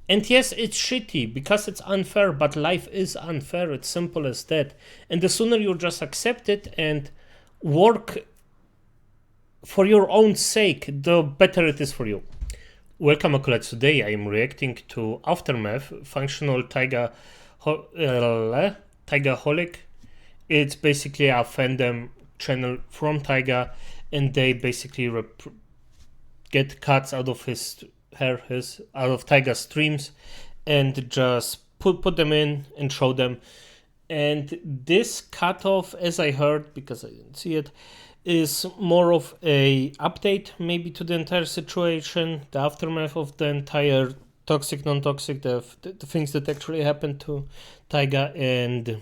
And yes, it's shitty because it's unfair, but life is unfair. It's simple as that. And the sooner you just accept it and work for your own sake, the better it is for you. Welcome, Acolytes. Today I am reacting to Aftermath, functional Taigaholic. It's basically a fandom channel from Taiga, and they basically get cuts out of out of Taiga's streams, and just put them in and show them. And this cutoff, as I heard, because I didn't see it, is more of a update maybe to the entire situation, the aftermath of the entire toxic, non-toxic, the things that actually happened to Taiga. And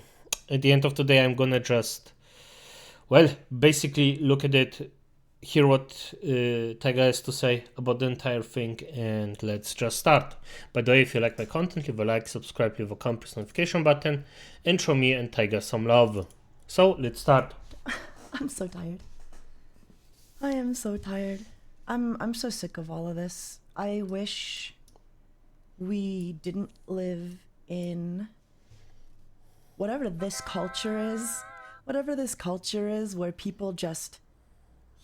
at the end of the day, I'm gonna just, well, basically look at it, hear what Taiga has to say about the entire thing, and let's just start. By the way, if you like my content, leave a like, subscribe, leave a comment, press notification button, and show me and Taiga some love. So let's start. I'm so tired. I am so tired. I'm so sick of all of this. I wish we didn't live in whatever this culture is. Whatever this culture is where people just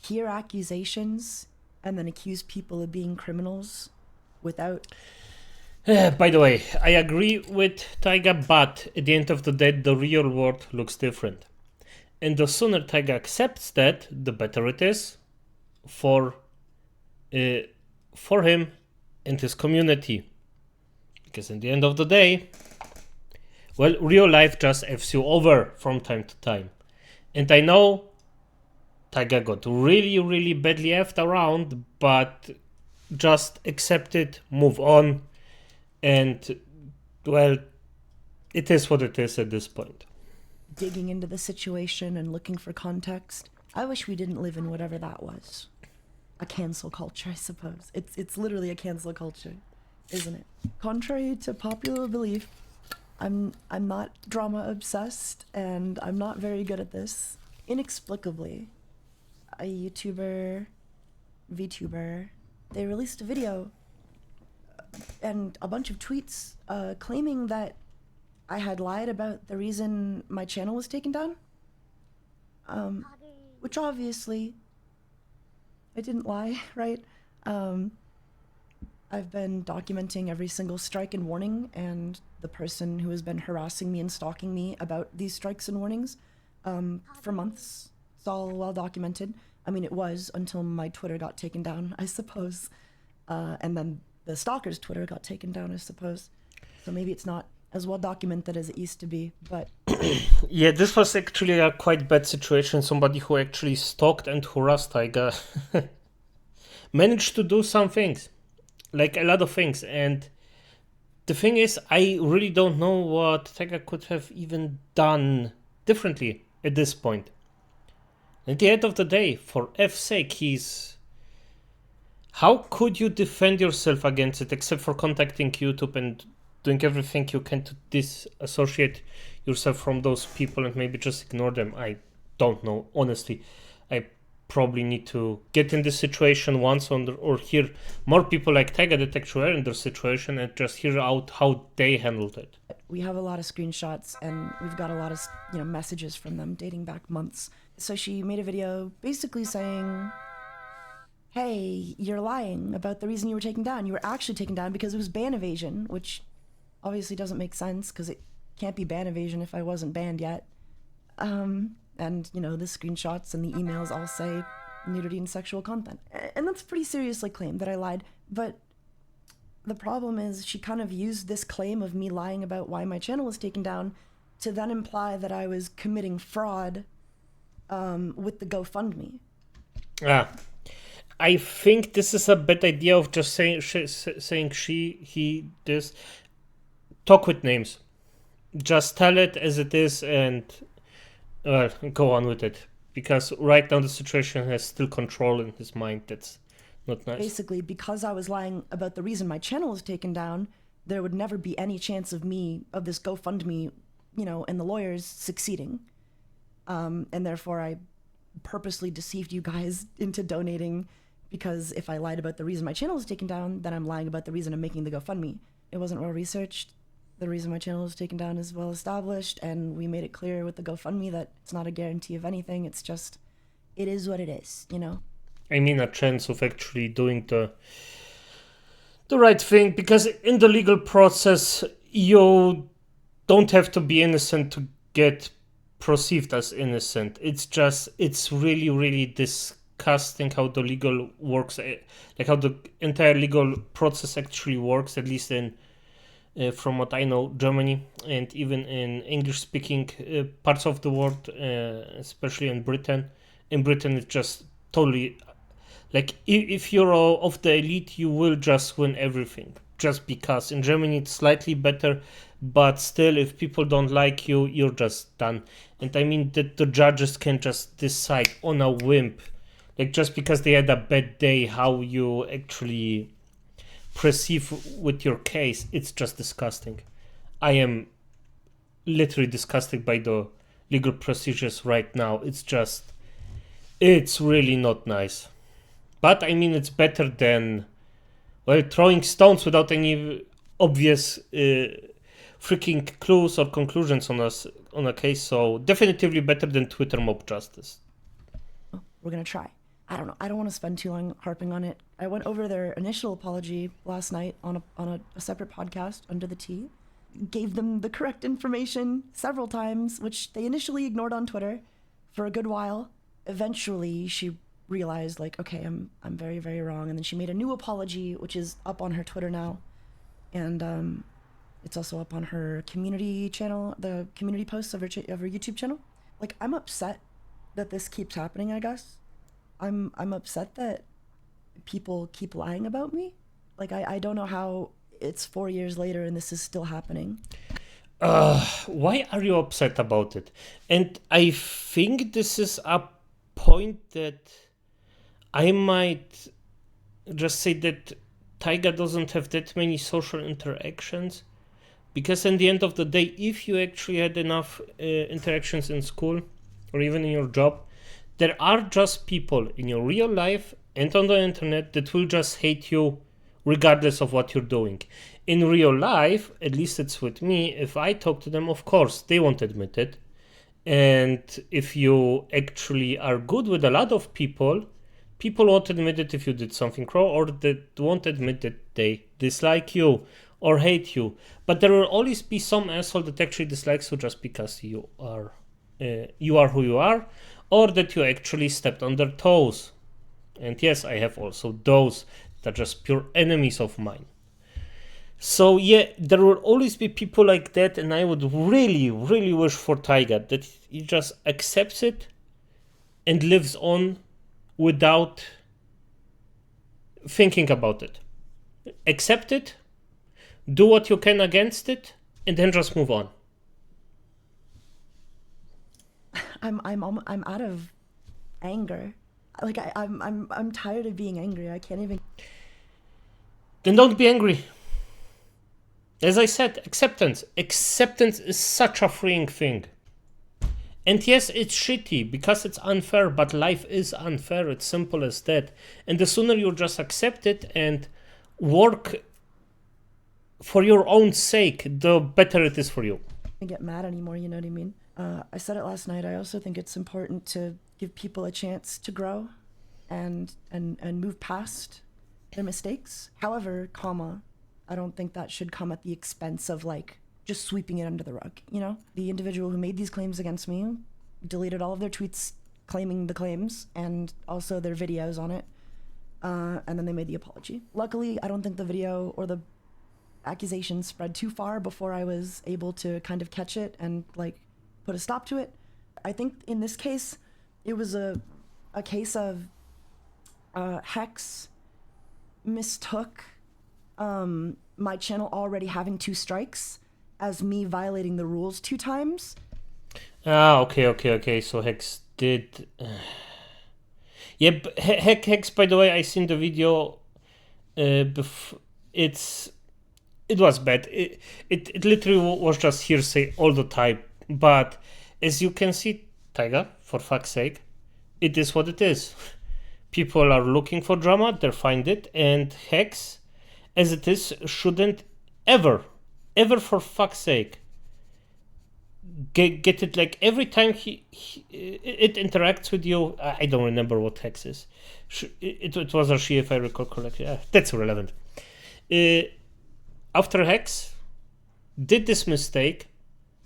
hear accusations and then accuse people of being criminals without... By the way, I agree with Taiga, but at the end of the day, the real world looks different. And the sooner Taiga accepts that, the better it is for him and his community. Because at the end of the day, well, real life just F's you over from time to time. And I know Taiga got really, really badly effed around, but just accept it, move on, and, well, it is what it is at this point. Digging into the situation and looking for context. I wish we didn't live in whatever that was. A cancel culture, I suppose. It's literally a cancel culture, isn't it? Contrary to popular belief, I'm not drama obsessed, and I'm not very good at this. Inexplicably, a YouTuber, VTuber, they released a video and a bunch of tweets claiming that I had lied about the reason my channel was taken down. Which obviously, I didn't lie, right? I've been documenting every single strike and warning, and the person who has been harassing me and stalking me about these strikes and warnings for months. It's all well documented. I mean, it was until my Twitter got taken down, I suppose. And then the stalker's Twitter got taken down, I suppose. So maybe it's not as well documented as it used to be, but... Yeah, this was actually a quite bad situation. Somebody who actually stalked and harassed Taiga managed to do some things, like a lot of things. And the thing is, I really don't know what Taiga could have even done differently at this point. At the end of the day, for F's sake, how could you defend yourself against it except for contacting YouTube and doing everything you can to disassociate yourself from those people and maybe just ignore them? I don't know, honestly. I probably need to get in this situation once or hear more people like Taiga that actually are in their situation and just hear out how they handled it. We have a lot of screenshots, and we've got a lot of messages from them dating back months. So she made a video basically saying, hey, you're lying about the reason you were taken down. You were actually taken down because it was ban evasion, which obviously doesn't make sense because it can't be ban evasion if I wasn't banned yet. And, the screenshots and the emails all say nudity and sexual content. And that's pretty seriously claimed that I lied. But the problem is she kind of used this claim of me lying about why my channel was taken down to then imply that I was committing fraud with the GoFundMe. I think this is a bad idea of just saying he, this. Talk with names. Just tell it as it is and go on with it. Because right now the situation has still control in his mind. That's not nice. Basically, because I was lying about the reason my channel was taken down, there would never be any chance of this GoFundMe, and the lawyers succeeding. And therefore I purposely deceived you guys into donating, because if I lied about the reason my channel was taken down, then I'm lying about the reason I'm making the GoFundMe. it wasn't well researched. The reason my channel was taken down is well established, and we made it clear with the GoFundMe that it's not a guarantee of anything. It's just, it is what it is, you know? I mean, a chance of actually doing the right thing, because in the legal process, you don't have to be innocent to get perceived as innocent. It's really, really disgusting how the legal works, like how the entire legal process actually works, at least in from what I know, Germany, and even in English-speaking parts of the world, especially in Britain. In Britain, it's just totally like if you're of the elite, you will just win everything. Just because in Germany it's slightly better, but still, if people don't like you, you're just done. And I mean that the judges can just decide on a whim, like just because they had a bad day, how you actually perceive with your case. It's just disgusting. I am literally disgusted by the legal procedures right now. It's really not nice. But I mean, it's better than, well, throwing stones without any obvious freaking clues or conclusions on a case. So definitively better than Twitter mob justice. We're gonna try. I don't know. I don't want to spend too long harping on it. I went over their initial apology last night on a separate podcast, Under the Tea. Gave them the correct information several times, which they initially ignored on Twitter for a good while. Eventually, she realized, like, okay, I'm very, very wrong. And then she made a new apology, which is up on her Twitter now. And it's also up on her community channel, the community posts of her YouTube channel. Like, I'm upset that this keeps happening, I guess. I'm upset that people keep lying about me. Like, I don't know how it's 4 years later and this is still happening. Why are you upset about it? And I think this is a point that I might just say that Taiga doesn't have that many social interactions, because in the end of the day, if you actually had enough interactions in school or even in your job, there are just people in your real life and on the internet that will just hate you regardless of what you're doing. In real life, at least it's with me, if I talk to them, of course, they won't admit it. And if you actually are good with a lot of people won't admit it if you did something wrong, or that won't admit that they dislike you or hate you. But there will always be some asshole that actually dislikes you just because you are who you are, or that you actually stepped on their toes. And yes, I have also those that are just pure enemies of mine. So yeah, there will always be people like that, and I would really, really wish for Taiga that he just accepts it and lives on without thinking about it. Accept it, do what you can against it, and then just move on. I'm out of anger. Like I'm tired of being angry. I can't even. Then don't be angry. As I said, acceptance. Acceptance is such a freeing thing. And yes, it's shitty because it's unfair, but life is unfair. It's simple as that. And the sooner you just accept it and work for your own sake, the better it is for you. I get mad anymore, you know what I mean? I said it last night. I also think it's important to give people a chance to grow and move past their mistakes. However, I don't think that should come at the expense of like just sweeping it under the rug, you know? The individual who made these claims against me deleted all of their tweets claiming the claims and also their videos on it. And then they made the apology. Luckily, I don't think the video or the accusations spread too far before I was able to kind of catch it and like put a stop to it. I think in this case, it was a case of Hex mistook my channel already having 2 strikes as me violating the rules 2 times. Okay. So Hex did. Yeah, Hex. By the way, I seen the video. It was bad. It literally was just hearsay all the time. But as you can see, Taiga, for fuck's sake, it is what it is. People are looking for drama, they find it, and Hex, as it is, shouldn't Ever, for fuck's sake. Get it, like every time it interacts with you. I don't remember what Hex is. It was a she, if I recall correctly. That's irrelevant. After Hex did this mistake,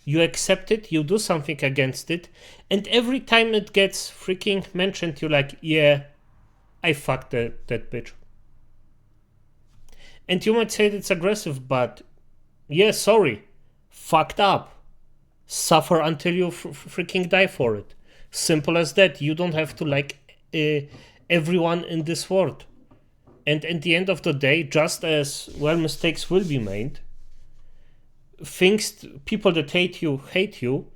you accept it, you do something against it, and every time it gets freaking mentioned, you're like, yeah, I fucked that bitch. And you might say it's aggressive, but yeah, sorry, fucked up. Suffer until you freaking die for it. Simple as that. You don't have to like everyone in this world. And at the end of the day, just as well, mistakes will be made. People that hate you.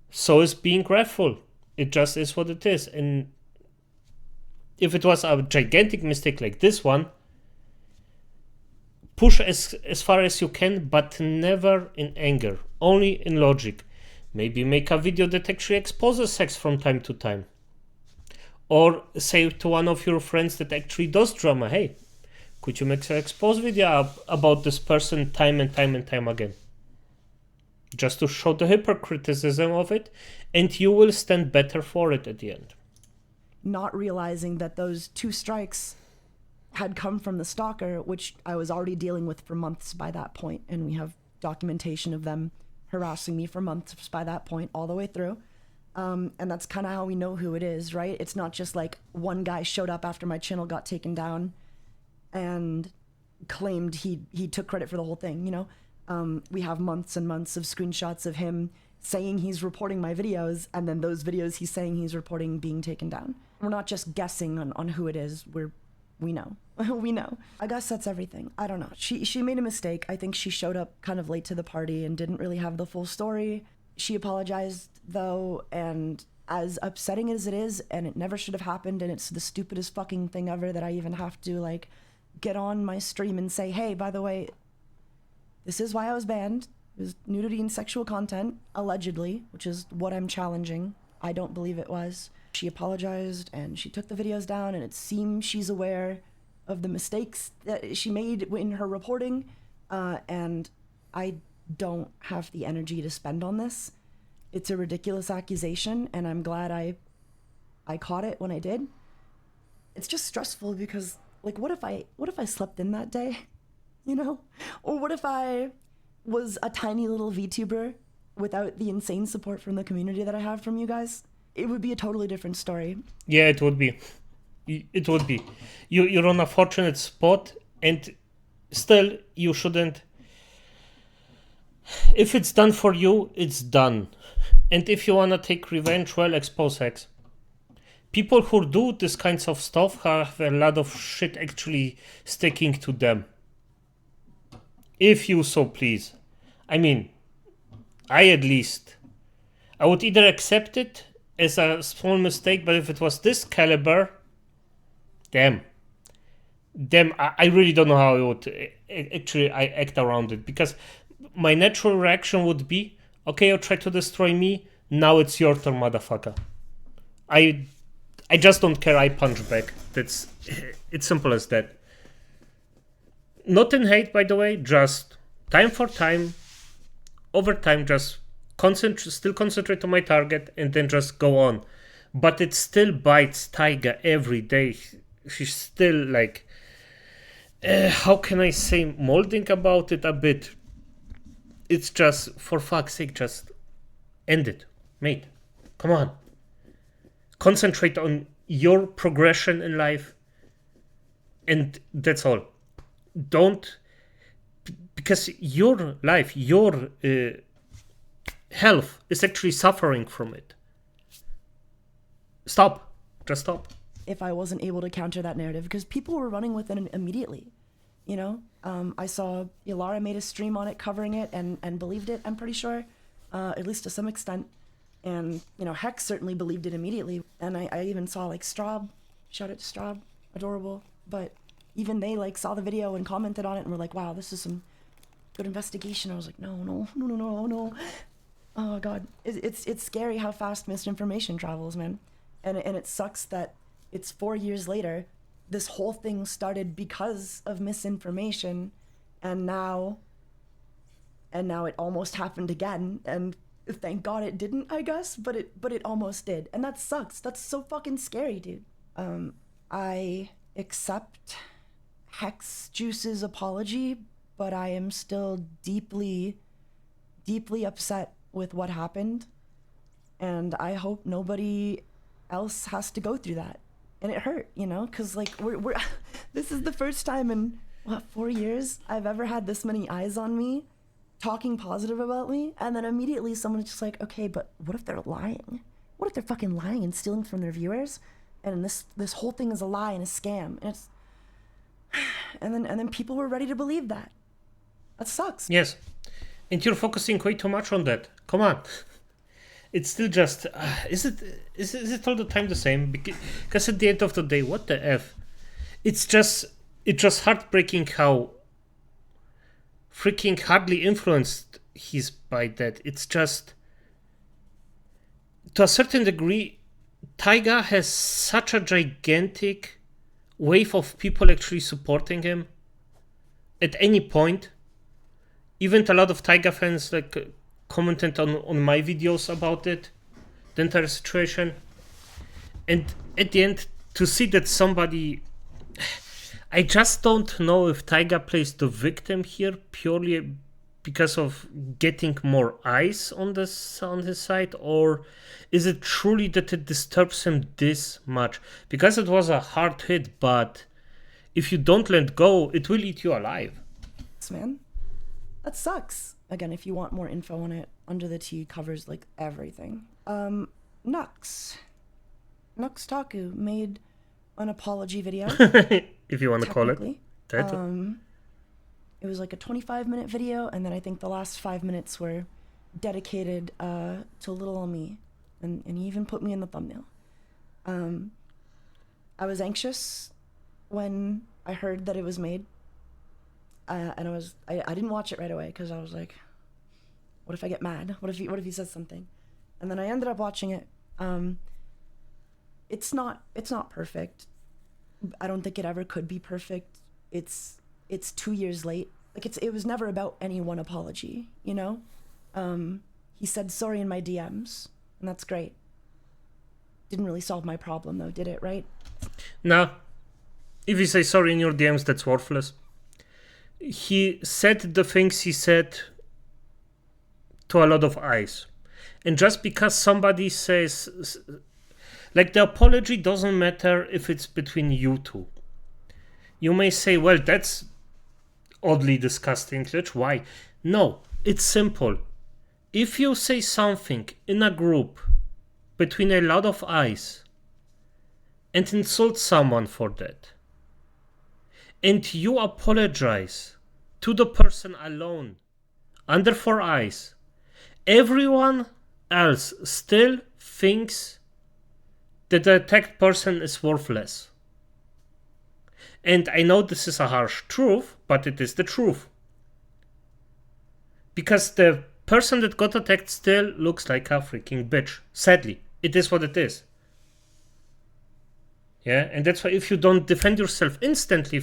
So is being grateful. It just is what it is. And if it was a gigantic mistake like this one, push as far as you can, but never in anger, only in logic. Maybe make a video that actually exposes sex from time to time. Or say to one of your friends that actually does drama, hey, could you make an expose video about this person time and time and time again? Just to show the hypocriticism of it, and you will stand better for it at the end. Not realizing that those 2 strikes had come from the stalker, which I was already dealing with for months by that point, and we have documentation of them harassing me for months by that point, all the way through. And that's kind of how we know who it is, right? It's not just like one guy showed up after my channel got taken down and claimed he took credit for the whole thing, you know? We have months and months of screenshots of him saying he's reporting my videos, and then those videos he's saying he's reporting being taken down. We're not just guessing on who it is. We know. We know. I guess that's everything. I don't know. She made a mistake. I think she showed up kind of late to the party and didn't really have the full story. She apologized, though, and as upsetting as it is, and it never should have happened, and it's the stupidest fucking thing ever that I even have to, like, get on my stream and say, hey, by the way, this is why I was banned. It was nudity and sexual content, allegedly, which is what I'm challenging. I don't believe it was. She apologized and she took the videos down, and it seems she's aware of the mistakes that she made in her reporting, and I don't have the energy to spend on this. It's a ridiculous accusation, and I'm glad I caught it when I did. It's just stressful because, like, what if I slept in that day, you know? Or what if I was a tiny little VTuber without the insane support from the community that I have from you guys? It would be a totally different story. Yeah, it would be. It would be. You're on a fortunate spot, and still you shouldn't. If it's done for you, it's done. And if you wanna take revenge, well, expose Hex. People who do this kinds of stuff have a lot of shit actually sticking to them. If you so please. I mean, I would either accept it as a small mistake, but if it was this caliber, damn, I really don't know how I would actually act around it, because my natural reaction would be, okay, you try to destroy me, now it's your turn, motherfucker. I just don't care, I punch back. It's simple as that. Not in hate, by the way, just time for time, over time, just still concentrate on my target and then just go on. But it still bites Taiga every day. She's still like, how can I say, molding about it a bit. It's just, for fuck's sake, just end it, mate. Come on. Concentrate on your progression in life, and that's all. Don't, because your life, your health is actually suffering from it. Stop. Just stop. If I wasn't able to counter that narrative, because people were running with it immediately, you know? I saw Ilara made a stream on it covering it and believed it, I'm pretty sure, at least to some extent. And, you know, Hex certainly believed it immediately. And I even saw, like, Straub, shout out to Straub, adorable. But even they, like, saw the video and commented on it and were like, wow, this is some good investigation. I was like, no. Oh, God. It's scary how fast misinformation travels, man. And it sucks that it's 4 years later. This whole thing started because of misinformation, and now it almost happened again, and thank God it didn't, I guess, but it almost did, and that sucks. That's so fucking scary, dude. I accept Hex Juice's apology, but I am still deeply upset with what happened, and I hope nobody else has to go through that. And it hurt, you know, because like we're this is the first time in what, 4 years I've ever had this many eyes on me talking positive about me, and then immediately someone's just like, okay, but what if they're lying? What if they're fucking lying and stealing from their viewers, and this whole thing is a lie and a scam? And it's and then people were ready to believe that. That sucks. Yes, and you're focusing way too much on that. Come on. It's still just, is it all the time the same? Because at the end of the day, what the F? It's just heartbreaking how freaking hardly influenced he's by that. It's just, to a certain degree, Taiga has such a gigantic wave of people actually supporting him at any point. Even a lot of Taiga fans like commented on my videos about it, the entire situation. And at the end, to see that somebody, I just don't know if Taiga plays the victim here purely because of getting more eyes on his side, or is it truly that it disturbs him this much? Because it was a hard hit, but if you don't let go, it will eat you alive. Man, that sucks. Again, if you want more info on it, Under the Tea covers like everything. Nux Taku made an apology video. If you want to call it that. It was like a 25-minute video, and then I think the last 5 minutes were dedicated to little old me, and he even put me in the thumbnail. I was anxious when I heard that it was made. And I didn't watch it right away because I was like, what if I get mad? What if he says something? And then I ended up watching it. It's not perfect. I don't think it ever could be perfect. It's 2 years late. Like it was never about any one apology, you know? He said sorry in my DMs, and that's great. Didn't really solve my problem though, did it, right? No. If you say sorry in your DMs, that's worthless. He said the things he said to a lot of eyes. And just because somebody says, like, the apology doesn't matter if it's between you two. You may say, well, that's oddly disgusting, Lich. Why? No, it's simple. If you say something in a group between a lot of eyes and insult someone for that, and you apologize to the person alone, under 4 eyes, everyone else still thinks that the attacked person is worthless. And I know this is a harsh truth, but it is the truth. Because the person that got attacked still looks like a freaking bitch. Sadly, it is what it is. Yeah, and that's why if you don't defend yourself instantly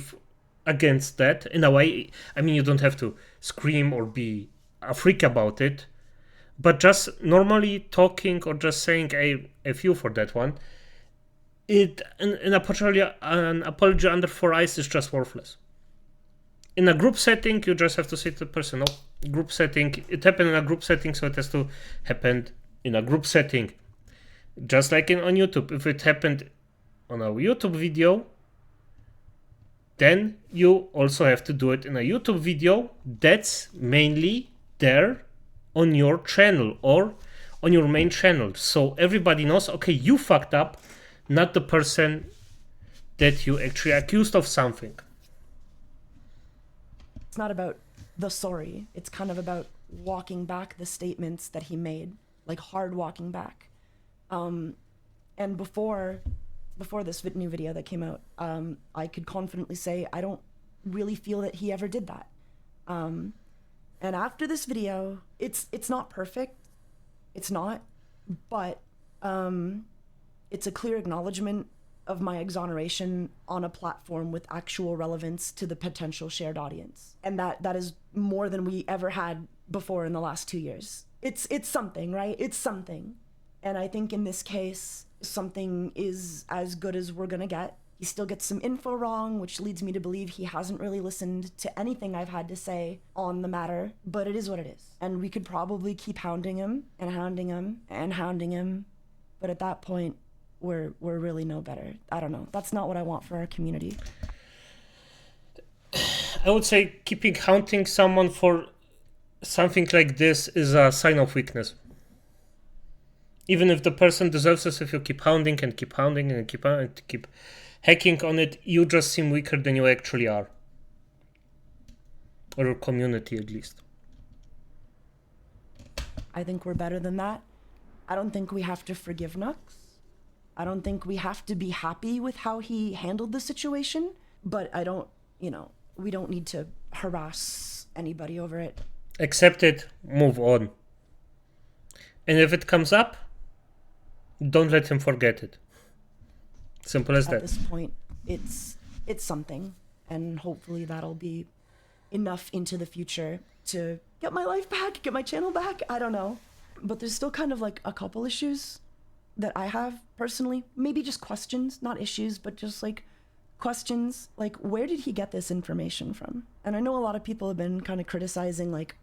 against that, in a way, I mean, you don't have to scream or be a freak about it, but just normally talking or just saying a few for that one, an apology under 4 eyes is just worthless. In a group setting, you just have to say to the person, oh, group setting, it happened in a group setting, so it has to happen in a group setting. Just like on YouTube, if it happened on a YouTube video, then you also have to do it in a YouTube video that's mainly there on your channel or on your main channel. So everybody knows, okay, you fucked up, not the person that you actually accused of something. It's not about the sorry. It's kind of about walking back the statements that he made, like hard walking back. And before this new video that came out, I could confidently say I don't really feel that he ever did that. And after this video, it's not perfect. It's not, but it's a clear acknowledgement of my exoneration on a platform with actual relevance to the potential shared audience. And that is more than we ever had before in the last 2 years. It's something, right? It's something. And I think in this case, something is as good as we're gonna get. He still gets some info wrong, which leads me to believe he hasn't really listened to anything I've had to say on the matter, but it is what it is. And we could probably keep hounding him and hounding him and hounding him, but at that point, we're really no better. I don't know. That's not what I want for our community. I would say keeping hounding someone for something like this is a sign of weakness. Even if the person deserves it, if you keep hounding and keep hounding and keep hacking on it, you just seem weaker than you actually are. Or your community, at least. I think we're better than that. I don't think we have to forgive Nux. I don't think we have to be happy with how he handled the situation, but I don't, we don't need to harass anybody over it. Accept it, move on. And if it comes up, don't let him forget it. Simple as that. At this point, it's something, and hopefully that'll be enough into the future to get my life back, get my channel back. I don't know. But there's still kind of like a couple issues that I have personally. Maybe just questions, not issues, but just like questions. Like, where did he get this information from? And I know a lot of people have been kind of criticizing like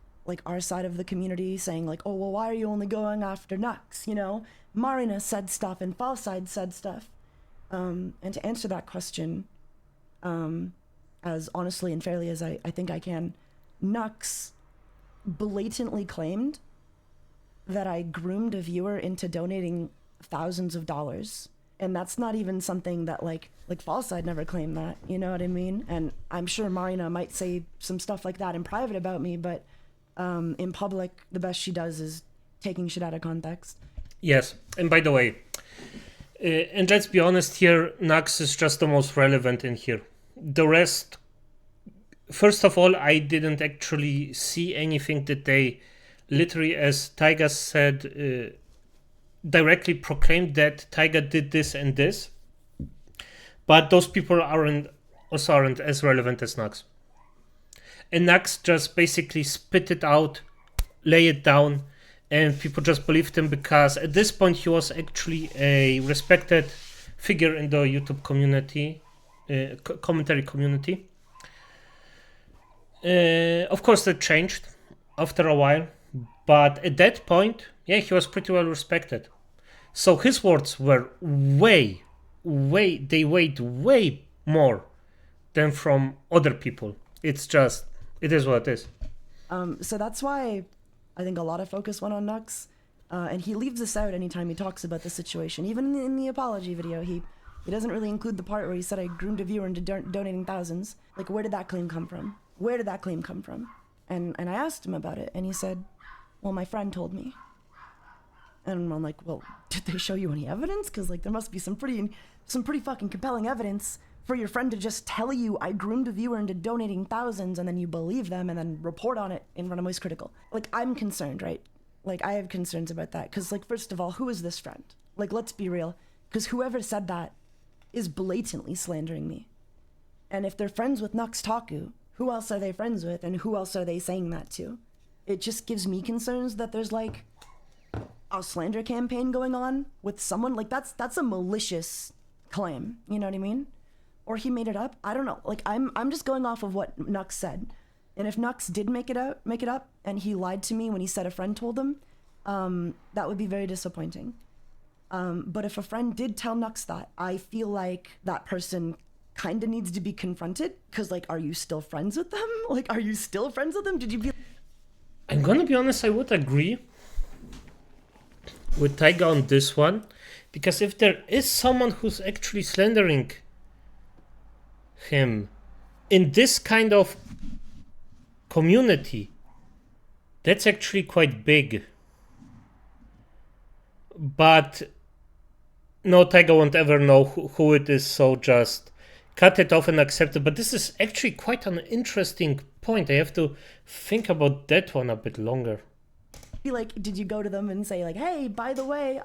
our side of the community, saying like, oh, well, why are you only going after Nux? Marina said stuff and Falside said stuff. And to answer that question, as honestly and fairly as I think I can, Nux blatantly claimed that I groomed a viewer into donating thousands of dollars. And that's not even something that like Falside never claimed that, you know what I mean? And I'm sure Marina might say some stuff like that in private about me, but in public, the best she does is taking shit out of context. Yes, and by the way, and let's be honest here, Nux is just the most relevant in here. The rest, first of all, I didn't actually see anything that they literally, as Taiga said, directly proclaimed that Taiga did this and this. But those people aren't as relevant as Nux. And Nux just basically spit it out, lay it down, and people just believed him because at this point he was actually a respected figure in the YouTube community, commentary community. Of course that changed after a while, but at that point, yeah, he was pretty well respected. So his words were they weighed way more than from other people. It is what it is. So that's why I think a lot of focus went on Nux, and he leaves this out anytime he talks about the situation. Even in the apology video, he doesn't really include the part where he said I groomed a viewer into donating thousands. Like, where did that claim come from? Where did that claim come from? And I asked him about it, and he said, well, my friend told me. And I'm like, well, did they show you any evidence? Because like there must be some pretty fucking compelling evidence for your friend to just tell you I groomed a viewer into donating thousands, and then you believe them and then report on it in front of Moist Critical. Like, I'm concerned, right? Like, I have concerns about that. Because, like, first of all, who is this friend? Like, let's be real. Because whoever said that is blatantly slandering me. And if they're friends with Nux Taku, who else are they friends with, and who else are they saying that to? It just gives me concerns that there's, like, a slander campaign going on with someone. Like, that's a malicious claim. You know what I mean? Or he made it up. I don't know. Like, I'm just going off of what Nux said. And if Nux did make it up, and he lied to me when he said a friend told him, that would be very disappointing. But if a friend did tell Nux that, I feel like that person kind of needs to be confronted. Because, like, are you still friends with them? Like, are you still friends with them? Did you be... I'm gonna be honest, I would agree with Taiga on this one. Because if there is someone who's actually slandering him in this kind of community, that's actually quite big. But no, Taiga won't ever know who it is, so just cut it off and accept it. But this is actually quite an interesting point. I have to think about that one a bit longer. Like, did you go to them and say, like, hey, by the way,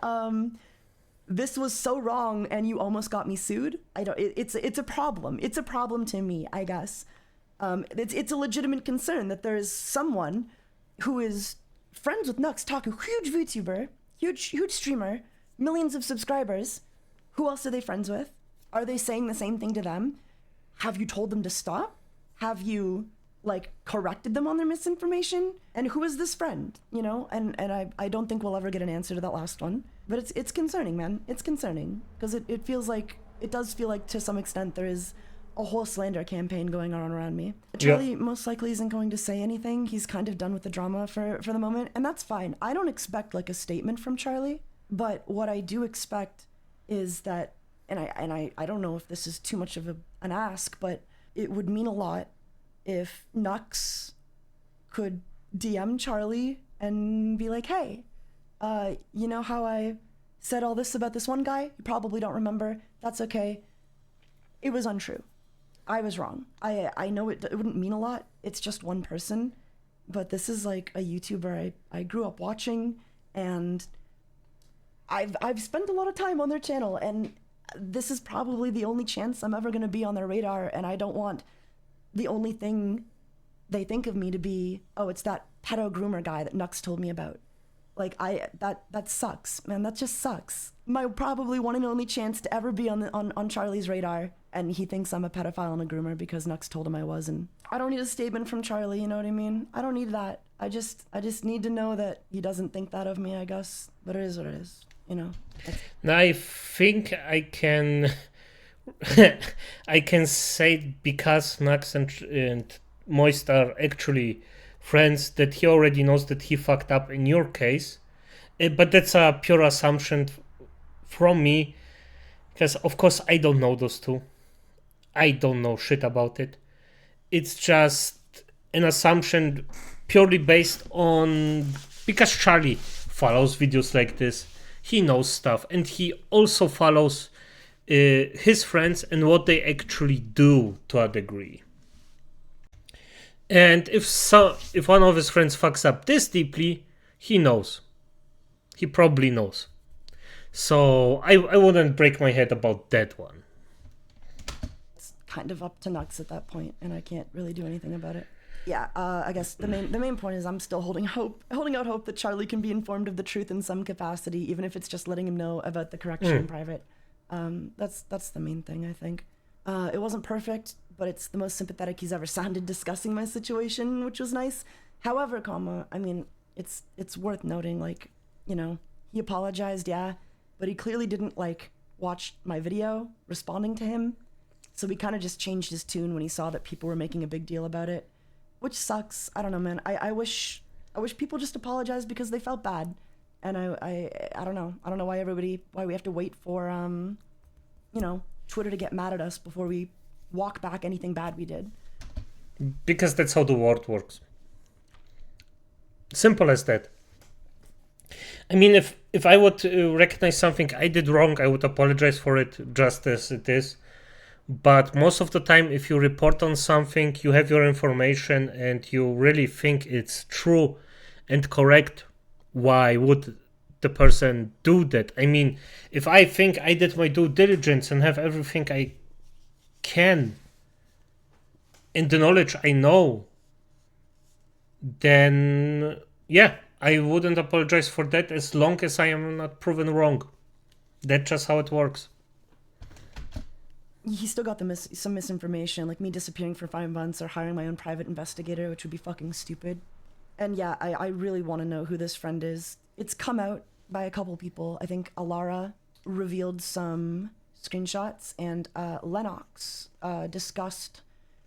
this was so wrong and you almost got me sued. I don't. It's a problem. It's a problem to me, I guess. It's a legitimate concern that there is someone who is friends with Nux, Taku, huge VTuber, huge streamer, millions of subscribers. Who else are they friends with? Are they saying the same thing to them? Have you told them to stop? Have you like corrected them on their misinformation? And who is this friend? You know, and I don't think we'll ever get an answer to that last one. But it's concerning, man. It's concerning because it feels like, it does feel like to some extent there is a whole slander campaign going on around me. Charlie most likely isn't going to say anything. He's kind of done with the drama for the moment, and that's fine. I don't expect like a statement from Charlie, but what I do expect is that, and I don't know if this is too much of an ask, but it would mean a lot if Nux could DM Charlie and be like, hey, you know how I said all this about this one guy? You probably don't remember. That's okay. It was untrue. I was wrong. I know it wouldn't mean a lot. It's just one person, but this is like a YouTuber I grew up watching, and I've spent a lot of time on their channel, and this is probably the only chance I'm ever gonna be on their radar, and I don't want the only thing they think of me to be, oh, it's that pedo groomer guy that Nux told me about. Like, that sucks, man. That just sucks. My probably one and only chance to ever be on Charlie's radar, and he thinks I'm a pedophile and a groomer because Nux told him I was, and I don't need a statement from Charlie, you know what I mean? I don't need that. I just need to know that he doesn't think that of me, I guess. But it is what it is, you know? I think I can I can say, because Nux and Moist are actually friends, that he already knows that he fucked up in your case. But that's a pure assumption from me, because of course I don't know those two. I don't know shit about it. It's just an assumption purely based on, because Charlie follows videos like this. He knows stuff, and he also follows his friends and what they actually do to a degree. And if one of his friends fucks up this deeply, he knows. He probably knows. So I wouldn't break my head about that one. It's kind of up to Nux at that point, and I can't really do anything about it. Yeah, I guess the main point is I'm still holding out hope that Charlie can be informed of the truth in some capacity, even if it's just letting him know about the correction in private. That's the main thing, I think. It wasn't perfect, but it's the most sympathetic he's ever sounded discussing my situation, which was nice. However, I mean, it's worth noting, like, you know, he apologized, yeah, but he clearly didn't like watch my video responding to him. So he kind of just changed his tune when he saw that people were making a big deal about it, which sucks. I don't know, man. I wish people just apologized because they felt bad. And I don't know. I don't know why we have to wait for, you know, Twitter to get mad at us before we walk back anything bad we did. Because that's how the world works. Simple as that. I mean, if I would recognize something I did wrong, I would apologize for it just as it is. But most of the time, if you report on something, you have your information and you really think it's true and correct, why would the person do that? I mean, if I think I did my due diligence and have everything I can in the knowledge I know, then yeah, I wouldn't apologize for that as long as I am not proven wrong. That's just how it works. He still got some misinformation, like me disappearing for 5 months or hiring my own private investigator, which would be fucking stupid. And yeah, I really want to know who this friend is. It's come out by a couple people. I think Alara revealed some screenshots, and Lennox discussed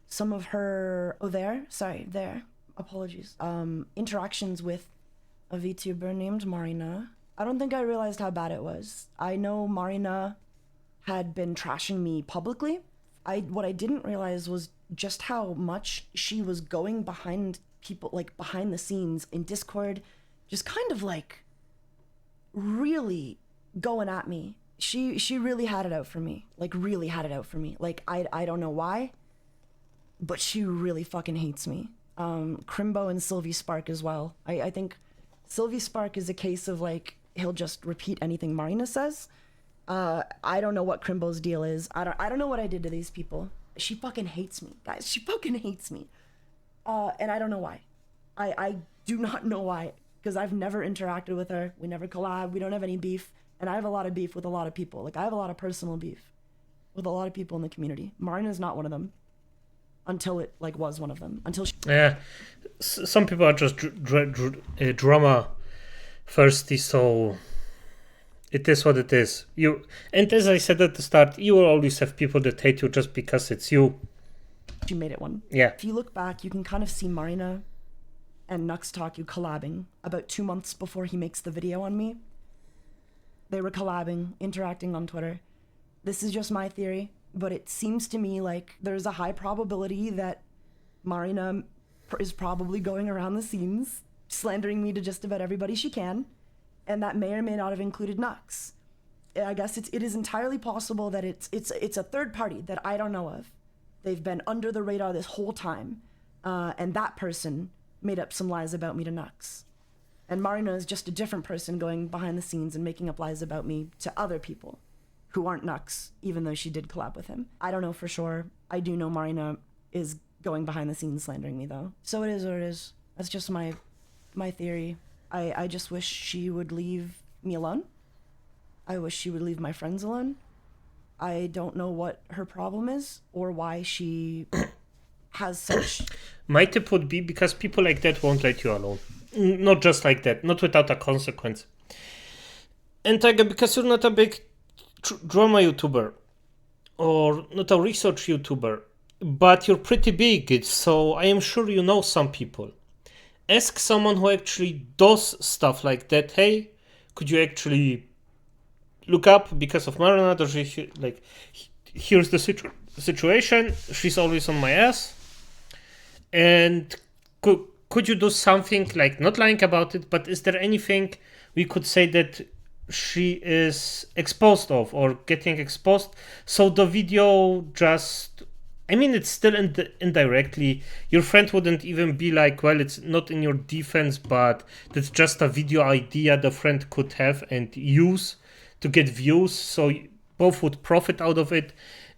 some of her apologies, interactions with a VTuber named Marina. I don't think I realized how bad it was. I know Marina had been trashing me publicly. What I didn't realize was just how much she was going behind people, like behind the scenes in Discord, just kind of like really going at me. She really had it out for me. Like really had it out for me. Like I don't know why, but she really fucking hates me. Crimbo and Sylvie Spark as well. I think Sylvie Spark is a case of like he'll just repeat anything Marina says. I don't know what Crimbo's deal is. I don't know what I did to these people. She fucking hates me, guys. She fucking hates me. And I don't know why. I do not know why, because I've never interacted with her. We never collab. We don't have any beef. And I have a lot of beef with a lot of people. Like, I have a lot of personal beef with a lot of people in the community. Marina's not one of them. Until it, like, was one of them. Until she... Yeah. Some people are just drama thirsty, so it is what it is. And as I said at the start, you will always have people that hate you just because it's you. She made it one. Yeah. If you look back, you can kind of see Marina and Nux Taku collabing about 2 months before he makes the video on me. They were collabing, interacting on Twitter. This is just my theory, but it seems to me like there's a high probability that Marina is probably going around the scenes, slandering me to just about everybody she can, and that may or may not have included Nux. I guess it is entirely possible that it's a third party that I don't know of. They've been under the radar this whole time, and that person made up some lies about me to Nux. And Marina is just a different person going behind the scenes and making up lies about me to other people who aren't Nux, even though she did collab with him. I don't know for sure. I do know Marina is going behind the scenes slandering me, though. So it is what it is. That's just my theory. I just wish she would leave me alone. I wish she would leave my friends alone. I don't know what her problem is or why she has such... My tip would be because people like that won't let you alone. Not just like that, not without a consequence. And Taiga, because you're not a big drama YouTuber or not a research YouTuber, but you're pretty big, so I am sure you know some people. Ask someone who actually does stuff like that. Hey, could you actually look up because of Marina? Does she, like, here's the situation. She's always on my ass. And could you do something, like, not lying about it, but is there anything we could say that she is exposed of or getting exposed? So the video just, I mean, it's still indirectly. Your friend wouldn't even be like, well, it's not in your defense, but that's just a video idea the friend could have and use to get views. So both would profit out of it.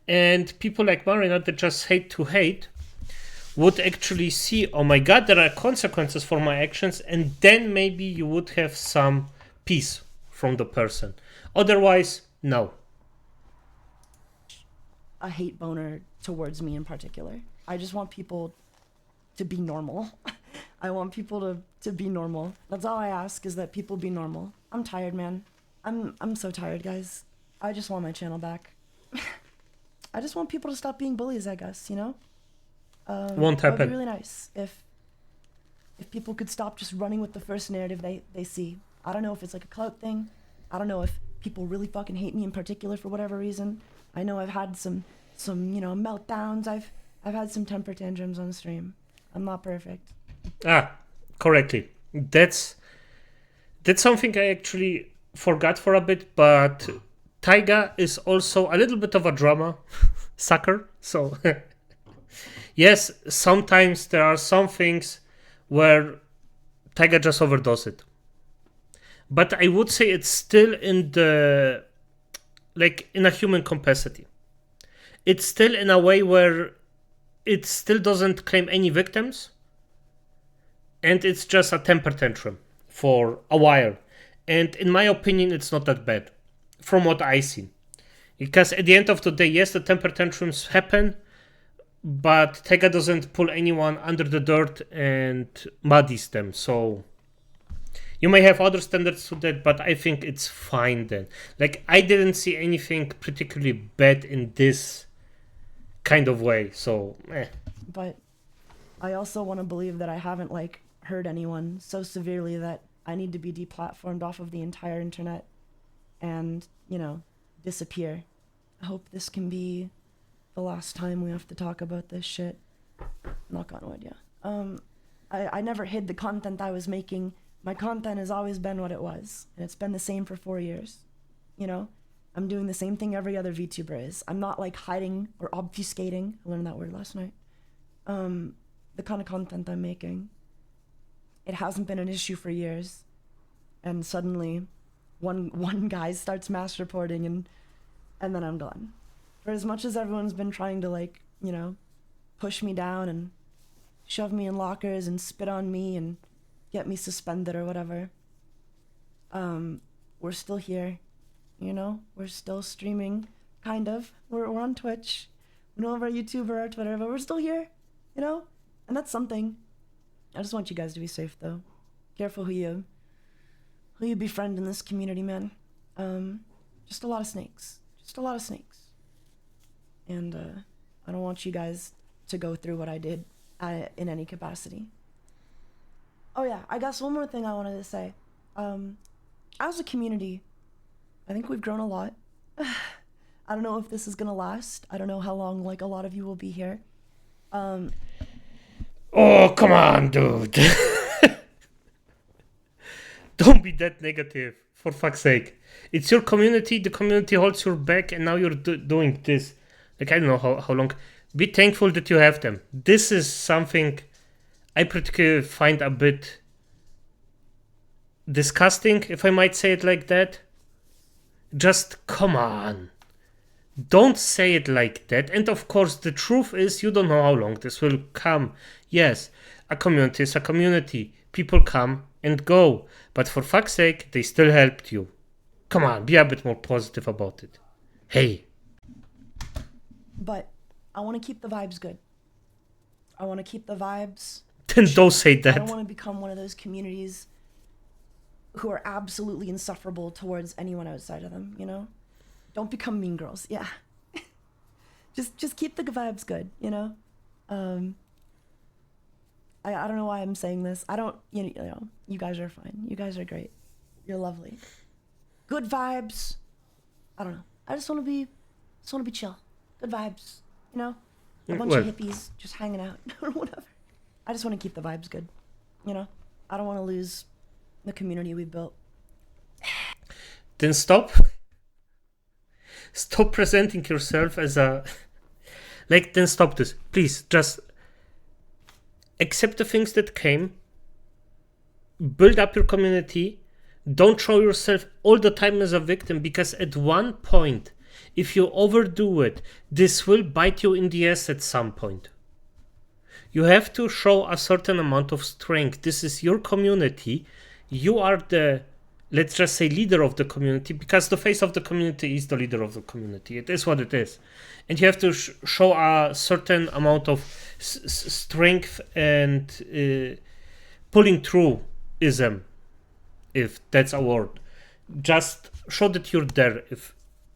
And people like Marina that just hate to hate would actually see, oh my god, there are consequences for my actions, and then maybe you would have some peace from the person. Otherwise, no. A hate boner towards me in particular. I just want people to be normal. I want people to be normal. That's all I ask, is that people be normal. I'm tired, man. I'm so tired, guys. I just want my channel back. I just want people to stop being bullies, I guess, you know? Won't It would happen. be really nice if people could stop just running with the first narrative they see. I don't know if it's like a clout thing. I don't know if people really fucking hate me in particular for whatever reason. I know I've had some you know, meltdowns. I've had some temper tantrums on stream. I'm not perfect. Correctly. That's something I actually forgot for a bit, but Taiga is also a little bit of a drama sucker, so yes, sometimes there are some things where Taiga just overdoes it. But I would say it's still in the, like, in a human capacity. It's still in a way where it still doesn't claim any victims, and it's just a temper tantrum for a while. And in my opinion, it's not that bad, from what I see. Because at the end of the day, yes, the temper tantrums happen, but Taiga doesn't pull anyone under the dirt and muddies them. So you may have other standards to that, but I think it's fine then. Like, I didn't see anything particularly bad in this kind of way, so But I also want to believe that I haven't, like, hurt anyone so severely that I need to be deplatformed off of the entire internet and, you know, disappear. I hope this can be the last time we have to talk about this shit. Knock on wood, yeah. I never hid the content I was making. My content has always been what it was, and it's been the same for 4 years. You know, I'm doing the same thing every other VTuber is. I'm not, like, hiding or obfuscating. I learned that word last night. The kind of content I'm making. It hasn't been an issue for years, and suddenly one guy starts mass reporting and and then I'm gone. For as much as everyone's been trying to, like, you know, push me down and shove me in lockers and spit on me and get me suspended or whatever, we're still here, you know? We're still streaming, kind of. We're on Twitch. We don't have our YouTube or our Twitter, but we're still here, you know? And that's something. I just want you guys to be safe, though. Careful who you befriend in this community, man. Just a lot of snakes. Just a lot of snakes. And I don't want you guys to go through what I did in any capacity. Oh yeah, I guess one more thing I wanted to say. As a community, I think we've grown a lot. I don't know if this is gonna last. I don't know how long, like, a lot of you will be here. Oh, come on, dude. Don't be that negative, for fuck's sake. It's your community, the community holds your back, and now you're doing this. Like, I don't know how long. Be thankful that you have them. This is something I particularly find a bit disgusting, if I might say it like that. Just come on. Don't say it like that. And of course, the truth is, you don't know how long this will come. Yes, a community is a community. People come and go. But for fuck's sake, they still helped you. Come on, be a bit more positive about it. Hey. But I want to keep the vibes good. I want to keep the vibes. Then don't say that. I don't want to become one of those communities who are absolutely insufferable towards anyone outside of them, you know? Don't become mean girls. Yeah. just keep the vibes good, you know? I don't know why I'm saying this. I don't, you know, you guys are fine. You guys are great. You're lovely. Good vibes. I don't know. I just want to be chill. Good vibes, you know? A bunch of hippies just hanging out or whatever. I just want to keep the vibes good, you know? I don't want to lose the community we built. Then stop presenting yourself as a, like, then stop this, please. Just accept the things that came, build up your community. Don't show yourself all the time as a victim, because at one point, if you overdo it, this will bite you in the ass at some point. You have to show a certain amount of strength. This is your community. You are the, let's just say, leader of the community, because the face of the community is the leader of the community. It is what it is. And you have to show a certain amount of strength and pulling through-ism, if that's a word. Just show that you're there.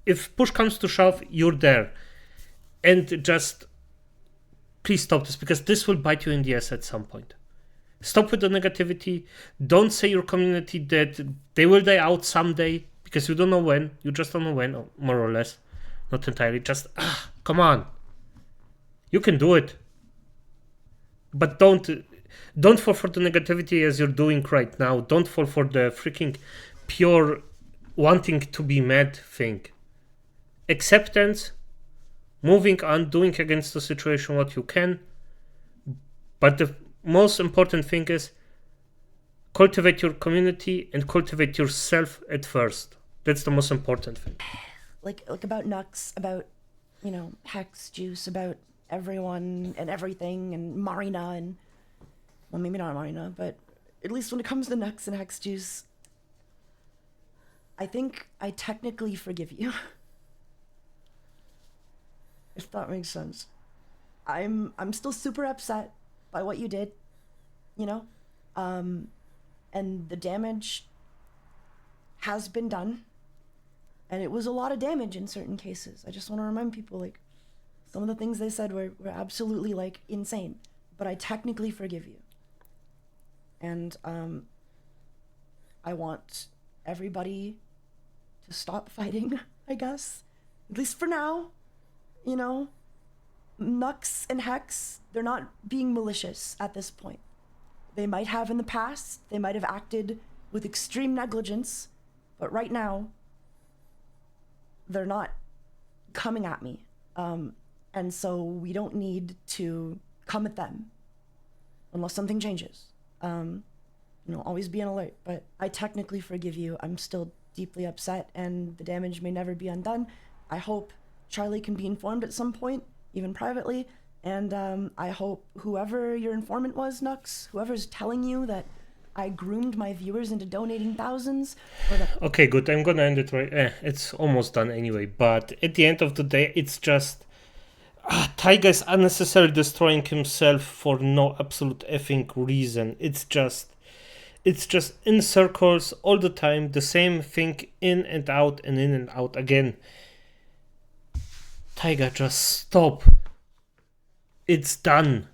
If push comes to shove, you're there. And just please stop this, because this will bite you in the ass at some point. Stop with the negativity. Don't say your community that they will die out someday, because you don't know when. You just don't know when, more or less. Not entirely. Just, come on. You can do it. But don't fall for the negativity as you're doing right now. Don't fall for the freaking pure wanting to be mad thing. Acceptance, moving on, doing against the situation what you can. But the most important thing is cultivate your community and cultivate yourself at first. That's the most important thing. Like about Nux, about, you know, Hex Juice, about everyone and everything, and Marina, and, well, maybe not Marina, but at least when it comes to Nux and Hex Juice, I think I technically forgive you. If that makes sense. I'm still super upset by what you did, you know? And the damage has been done. And it was a lot of damage in certain cases. I just want to remind people, like, some of the things they said were absolutely, like, insane. But I technically forgive you. And I want everybody to stop fighting, I guess. At least for now. You know? Nux and Hex, they're not being malicious at this point. They might have in the past. They might have acted with extreme negligence. But right now, they're not coming at me. And so we don't need to come at them unless something changes. You know, always be on alert. But I technically forgive you. I'm still deeply upset, and the damage may never be undone. I hope Charlie can be informed at some point, even privately. And I hope whoever your informant was, Nux, whoever's telling you that I groomed my viewers into donating thousands, or that Okay, good. I'm gonna end it right. It's almost done anyway. But at the end of the day, it's just Taiga is unnecessarily destroying himself for no absolute effing reason. It's just in circles all the time, the same thing in and out and in and out again. Taiga, just stop. It's done.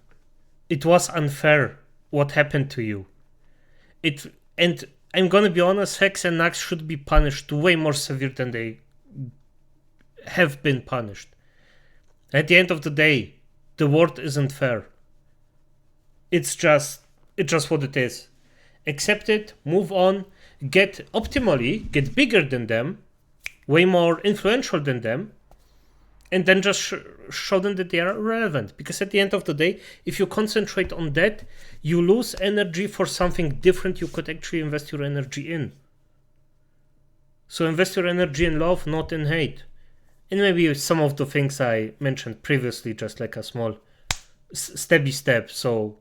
It was unfair what happened to you. And I'm gonna be honest, Hex and Nax should be punished way more severe than they have been punished. At the end of the day, the world isn't fair. It's just what it is. Accept it, move on, get bigger than them, way more influential than them, and then just show them that they are relevant. Because at the end of the day, if you concentrate on that, you lose energy for something different you could actually invest your energy in. So invest your energy in love, not in hate. And maybe some of the things I mentioned previously, just like a small stabby step. So,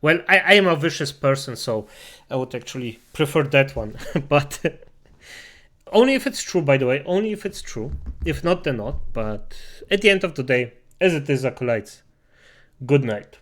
well, I am a vicious person, so I would actually prefer that one. But only if it's true, by the way. Only if it's true. If not, then not. But at the end of the day, as it is, acolytes, good night.